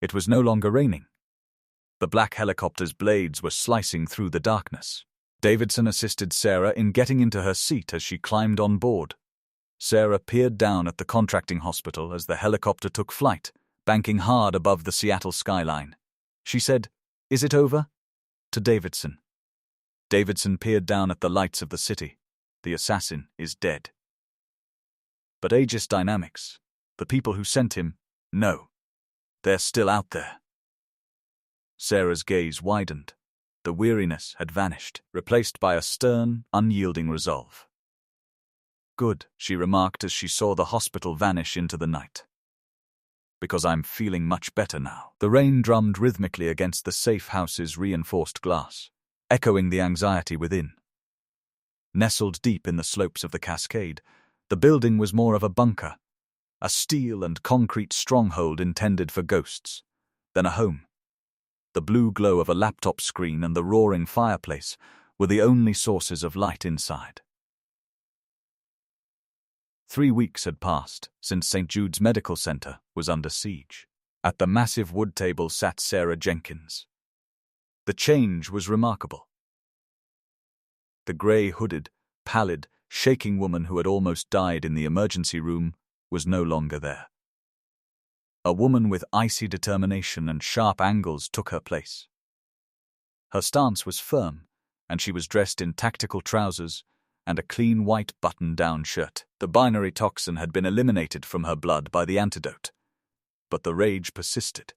S1: It was no longer raining. The black helicopter's blades were slicing through the darkness. Davidson assisted Sarah in getting into her seat as she climbed on board. Sarah peered down at the contracting hospital as the helicopter took flight, banking hard above the Seattle skyline. She said, "Is it over?" to Davidson. Davidson peered down at the lights of the city. "The assassin is dead." But Aegis Dynamics, the people who sent him, no. They're still out there. Sarah's gaze widened. The weariness had vanished, replaced by a stern, unyielding resolve. Good, she remarked as she saw the hospital vanish into the night. Because I'm feeling much better now. The rain drummed rhythmically against the safe house's reinforced glass, echoing the anxiety within. Nestled deep in the slopes of the cascade, the building was more of a bunker, a steel and concrete stronghold intended for ghosts, than a home. The blue glow of a laptop screen and the roaring fireplace were the only sources of light inside. 3 weeks had passed since St. Jude's Medical Center was under siege. At the massive wood table sat Sarah Jenkins. The change was remarkable. The grey-hooded, pallid, shaking woman who had almost died in the emergency room was no longer there. A woman with icy determination and sharp angles took her place. Her stance was firm, and she was dressed in tactical trousers and a clean white button-down shirt. The binary toxin had been eliminated from her blood by the antidote, but the rage persisted,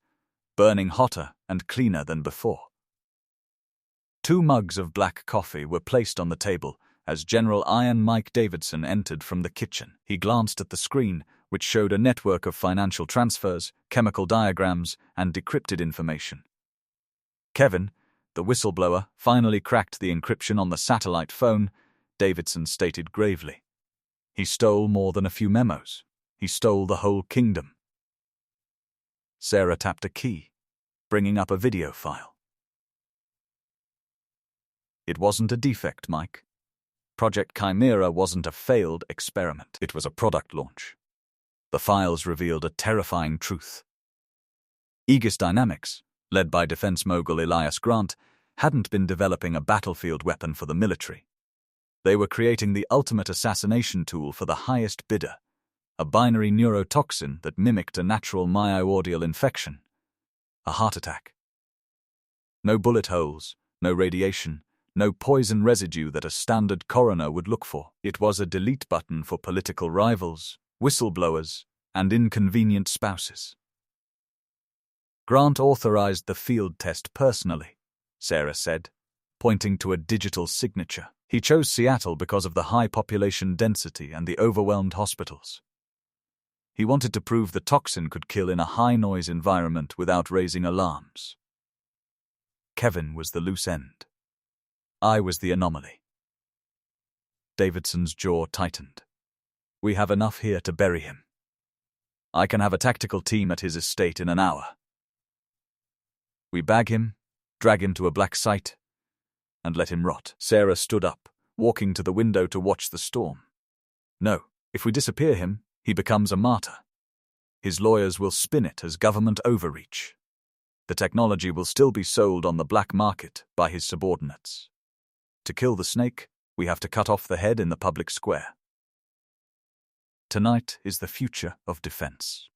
S1: burning hotter and cleaner than before. 2 mugs of black coffee were placed on the table as General Iron Mike Davidson entered from the kitchen. He glanced at the screen, which showed a network of financial transfers, chemical diagrams, and decrypted information. Kevin, the whistleblower, finally cracked the encryption on the satellite phone, Davidson stated gravely. He stole more than a few memos. He stole the whole kingdom. Sarah tapped a key, bringing up a video file. It wasn't a defect, Mike. Project Chimera wasn't a failed experiment. It was a product launch. The files revealed a terrifying truth. Aegis Dynamics, led by defense mogul Elias Grant, hadn't been developing a battlefield weapon for the military. They were creating the ultimate assassination tool for the highest bidder, a binary neurotoxin that mimicked a natural myocardial infection, a heart attack. No bullet holes, no radiation, no poison residue that a standard coroner would look for. It was a delete button for political rivals, whistleblowers, and inconvenient spouses. Grant authorized the field test personally, Sarah said, pointing to a digital signature. He chose Seattle because of the high population density and the overwhelmed hospitals. He wanted to prove the toxin could kill in a high-noise environment without raising alarms. Kevin was the loose end. I was the anomaly. Davidson's jaw tightened. We have enough here to bury him. I can have a tactical team at his estate in an hour. We bag him, drag him to a black site, and let him rot. Sarah stood up, walking to the window to watch the storm. No, if we disappear him, he becomes a martyr. His lawyers will spin it as government overreach. The technology will still be sold on the black market by his subordinates. To kill the snake, we have to cut off the head in the public square. Tonight is the future of defense.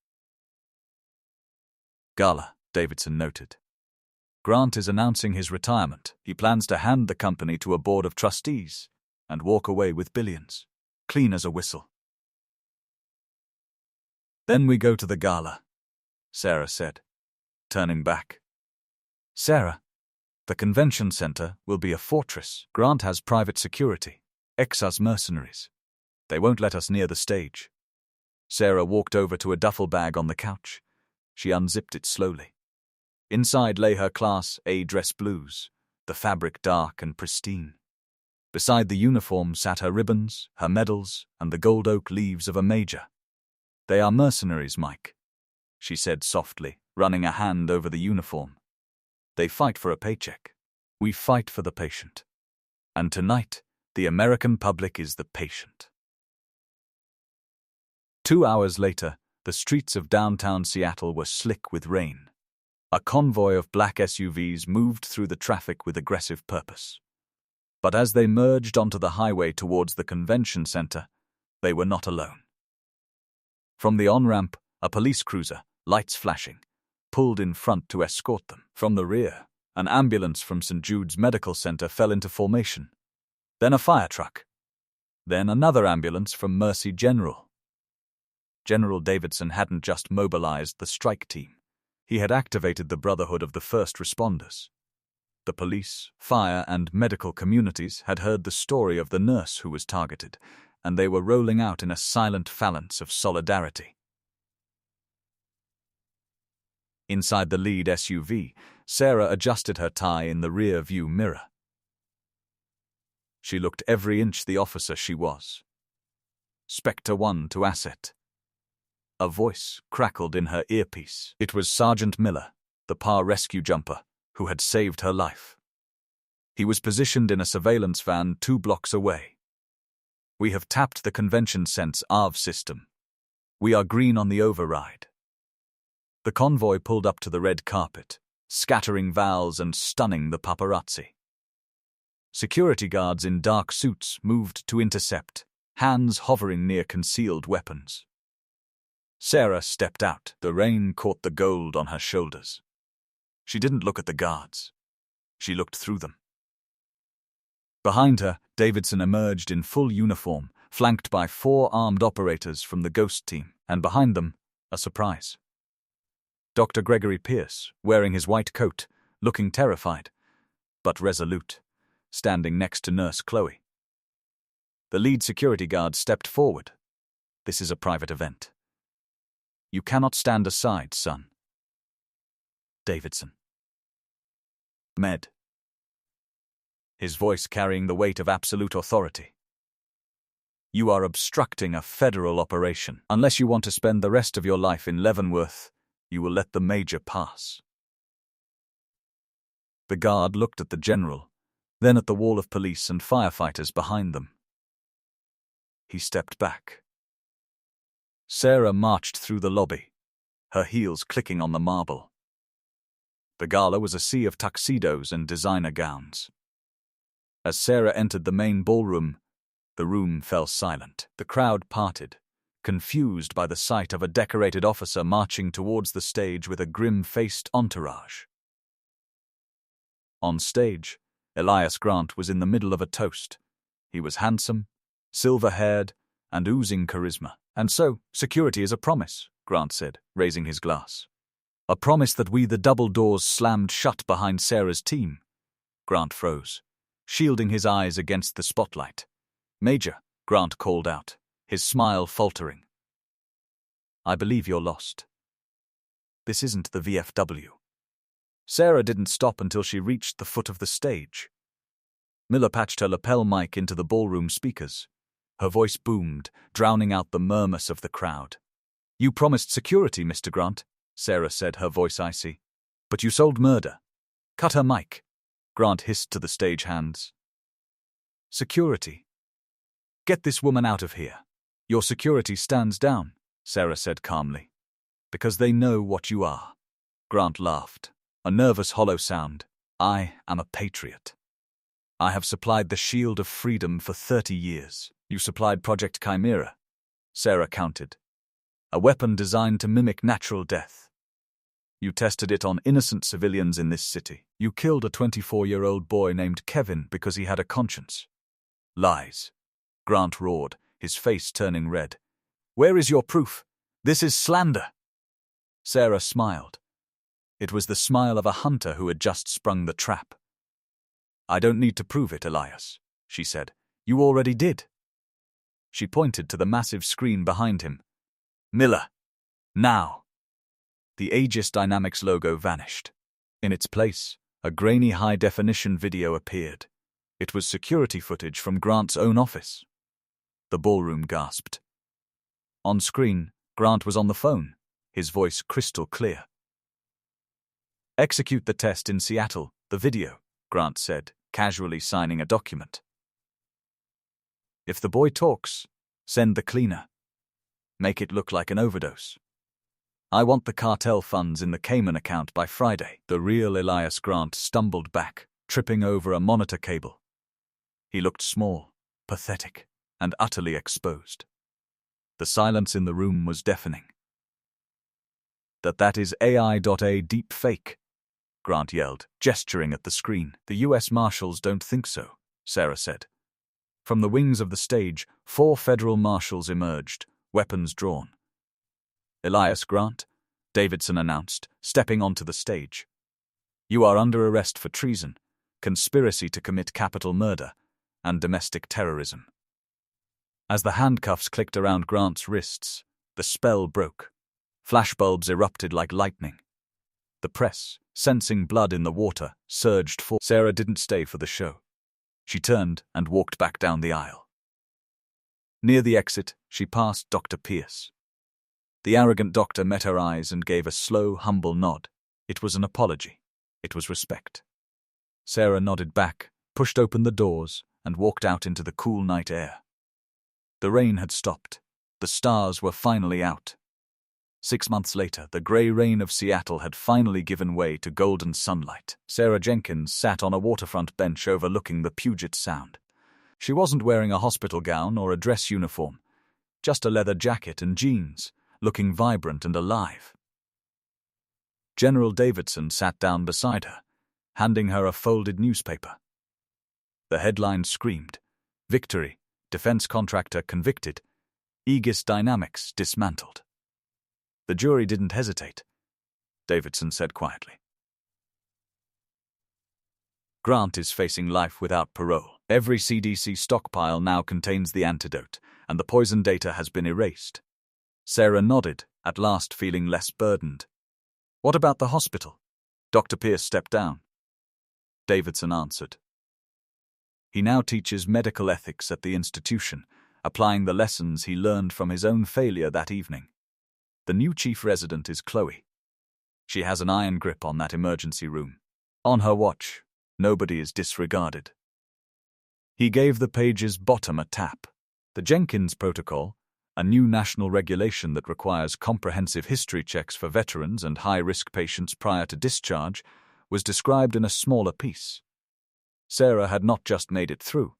S1: Gala, Davidson noted. Grant is announcing his retirement. He plans to hand the company to a board of trustees and walk away with billions, clean as a whistle. Then we go to the gala, Sarah said, turning back. Sarah, the convention center will be a fortress. Grant has private security, ex-us mercenaries. They won't let us near the stage. Sarah walked over to a duffel bag on the couch. She unzipped it slowly. Inside lay her Class A dress blues, the fabric dark and pristine. Beside the uniform sat her ribbons, her medals, and the gold oak leaves of a major. They are mercenaries, Mike, she said softly, running a hand over the uniform. They fight for a paycheck. We fight for the patient. And tonight, the American public is the patient. 2 hours later, the streets of downtown Seattle were slick with rain. A convoy of black SUVs moved through the traffic with aggressive purpose. But as they merged onto the highway towards the convention center, they were not alone. From the on-ramp, a police cruiser, lights flashing, pulled in front to escort them. From the rear, an ambulance from St. Jude's Medical Center fell into formation. Then a fire truck. Then another ambulance from Mercy General. General Davidson hadn't just mobilized the strike team. He had activated the Brotherhood of the First Responders. The police, fire, and medical communities had heard the story of the nurse who was targeted, and they were rolling out in a silent phalanx of solidarity. Inside the lead SUV, Sarah adjusted her tie in the rear-view mirror. She looked every inch the officer she was. Spectre 1 to asset. A voice crackled in her earpiece. It was Sergeant Miller, the rescue jumper, who had saved her life. He was positioned in a surveillance van 2 blocks away. We have tapped the convention sense ARV system. We are green on the override. The convoy pulled up to the red carpet, scattering vowels and stunning the paparazzi. Security guards in dark suits moved to intercept, hands hovering near concealed weapons. Sarah stepped out. The rain caught the gold on her shoulders. She didn't look at the guards. She looked through them. Behind her, Davidson emerged in full uniform, flanked by 4 armed operators from the Ghost team, and behind them, a surprise. Dr. Gregory Pierce, wearing his white coat, looking terrified, but resolute, standing next to Nurse Chloe. The lead security guard stepped forward. This is a private event. You cannot stand aside, son. Davidson. Med. His voice carrying the weight of absolute authority. You are obstructing a federal operation. Unless you want to spend the rest of your life in Leavenworth, you will let the major pass. The guard looked at the general, then at the wall of police and firefighters behind them. He stepped back. Sarah marched through the lobby, her heels clicking on the marble. The gala was a sea of tuxedos and designer gowns. As Sarah entered the main ballroom, the room fell silent. The crowd parted, confused by the sight of a decorated officer marching towards the stage with a grim-faced entourage. On stage, Elias Grant was in the middle of a toast. He was handsome, silver-haired, and oozing charisma. And so, security is a promise, Grant said, raising his glass. A promise that the double doors slammed shut behind Sarah's team. Grant froze, shielding his eyes against the spotlight. Major, Grant called out, his smile faltering. I believe you're lost. This isn't the VFW. Sarah didn't stop until she reached the foot of the stage. Miller patched her lapel mic into the ballroom speakers. Her voice boomed, drowning out the murmurs of the crowd. You promised security, Mr. Grant, Sarah said, her voice icy. But you sold murder. Cut her mic, Grant hissed to the stage hands. Security. Get this woman out of here. Your security stands down, Sarah said calmly. Because they know what you are. Grant laughed, a nervous hollow sound. I am a patriot. I have supplied the shield of freedom for 30 years. You supplied Project Chimera, Sarah counted. A weapon designed to mimic natural death. You tested it on innocent civilians in this city. You killed a 24-year-old boy named Kevin because he had a conscience. Lies, Grant roared, his face turning red. Where is your proof? This is slander. Sarah smiled. It was the smile of a hunter who had just sprung the trap. I don't need to prove it, Elias, she said. You already did. She pointed to the massive screen behind him. Miller. Now. The Aegis Dynamics logo vanished. In its place, a grainy high-definition video appeared. It was security footage from Grant's own office. The ballroom gasped. On screen, Grant was on the phone, his voice crystal clear. Execute the test in Seattle, the video, Grant said, casually signing a document. If the boy talks, send the cleaner. Make it look like an overdose. I want the cartel funds in the Cayman account by Friday. The real Elias Grant stumbled back, tripping over a monitor cable. He looked small, pathetic, and utterly exposed. The silence in the room was deafening. That is AI.A deep fake, Grant yelled, gesturing at the screen. The U.S. Marshals don't think so, Sarah said. From the wings of the stage, 4 federal marshals emerged, weapons drawn. Elias Grant, Davidson announced, stepping onto the stage. You are under arrest for treason, conspiracy to commit capital murder, and domestic terrorism. As the handcuffs clicked around Grant's wrists, the spell broke. Flashbulbs erupted like lightning. The press, sensing blood in the water, surged forward. Sarah didn't stay for the show. She turned and walked back down the aisle. Near the exit, she passed Dr. Pierce. The arrogant doctor met her eyes and gave a slow, humble nod. It was an apology. It was respect. Sarah nodded back, pushed open the doors, and walked out into the cool night air. The rain had stopped. The stars were finally out. 6 months later, the grey rain of Seattle had finally given way to golden sunlight. Sarah Jenkins sat on a waterfront bench overlooking the Puget Sound. She wasn't wearing a hospital gown or a dress uniform, just a leather jacket and jeans, looking vibrant and alive. General Davidson sat down beside her, handing her a folded newspaper. The headline screamed, "Victory, defense contractor convicted, Aegis Dynamics dismantled." The jury didn't hesitate, Davidson said quietly. Grant is facing life without parole. Every CDC stockpile now contains the antidote, and the poison data has been erased. Sarah nodded, at last feeling less burdened. What about the hospital? Dr. Pierce stepped down. Davidson answered. He now teaches medical ethics at the institution, applying the lessons he learned from his own failure that evening. The new chief resident is Chloe. She has an iron grip on that emergency room. On her watch, nobody is disregarded. He gave the page's bottom a tap. The Jenkins Protocol, a new national regulation that requires comprehensive history checks for veterans and high-risk patients prior to discharge, was described in a smaller piece. Sarah had not just made it through.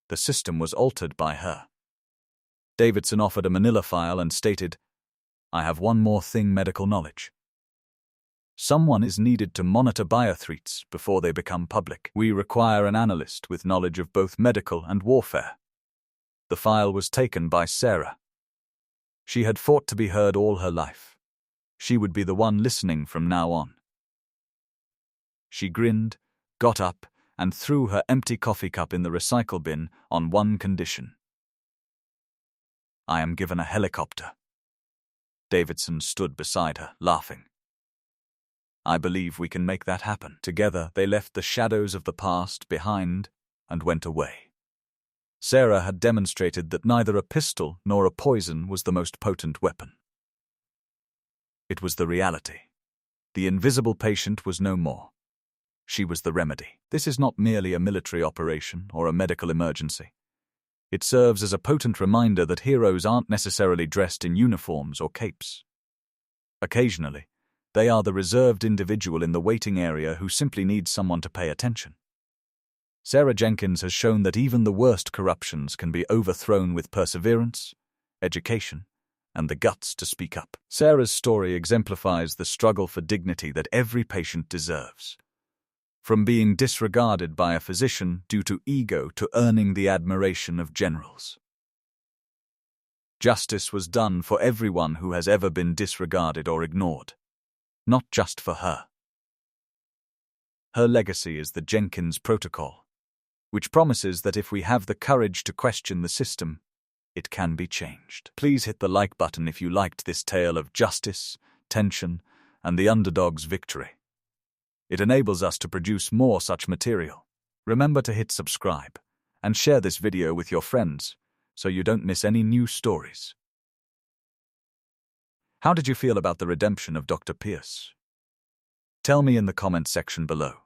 S1: The system was altered by her. Davidson offered a manila file and stated, "I have one more thing, medical knowledge. Someone is needed to monitor biothreats before they become public. We require an analyst with knowledge of both medical and warfare." The file was taken by Sarah. She had fought to be heard all her life. She would be the one listening from now on. She grinned, got up, and threw her empty coffee cup in the recycle bin on one condition. "I am given a helicopter." Davidson stood beside her, laughing. "I believe we can make that happen." Together, they left the shadows of the past behind and went away. Sarah had demonstrated that neither a pistol nor a poison was the most potent weapon. It was the reality. The invisible patient was no more. She was the remedy. This is not merely a military operation or a medical emergency. It serves as a potent reminder that heroes aren't necessarily dressed in uniforms or capes. Occasionally, they are the reserved individual in the waiting area who simply needs someone to pay attention. Sarah Jenkins has shown that even the worst corruptions can be overthrown with perseverance, education, and the guts to speak up. Sarah's story exemplifies the struggle for dignity that every patient deserves. From being disregarded by a physician due to ego to earning the admiration of generals. Justice was done for everyone who has ever been disregarded or ignored, not just for her. Her legacy is the Jenkins Protocol, which promises that if we have the courage to question the system, it can be changed. Please hit the like button if you liked this tale of justice, tension, and the underdog's victory. It enables us to produce more such material. Remember to hit subscribe and share this video with your friends so you don't miss any new stories. How did you feel about the redemption of Dr. Pierce? Tell me in the comment section below.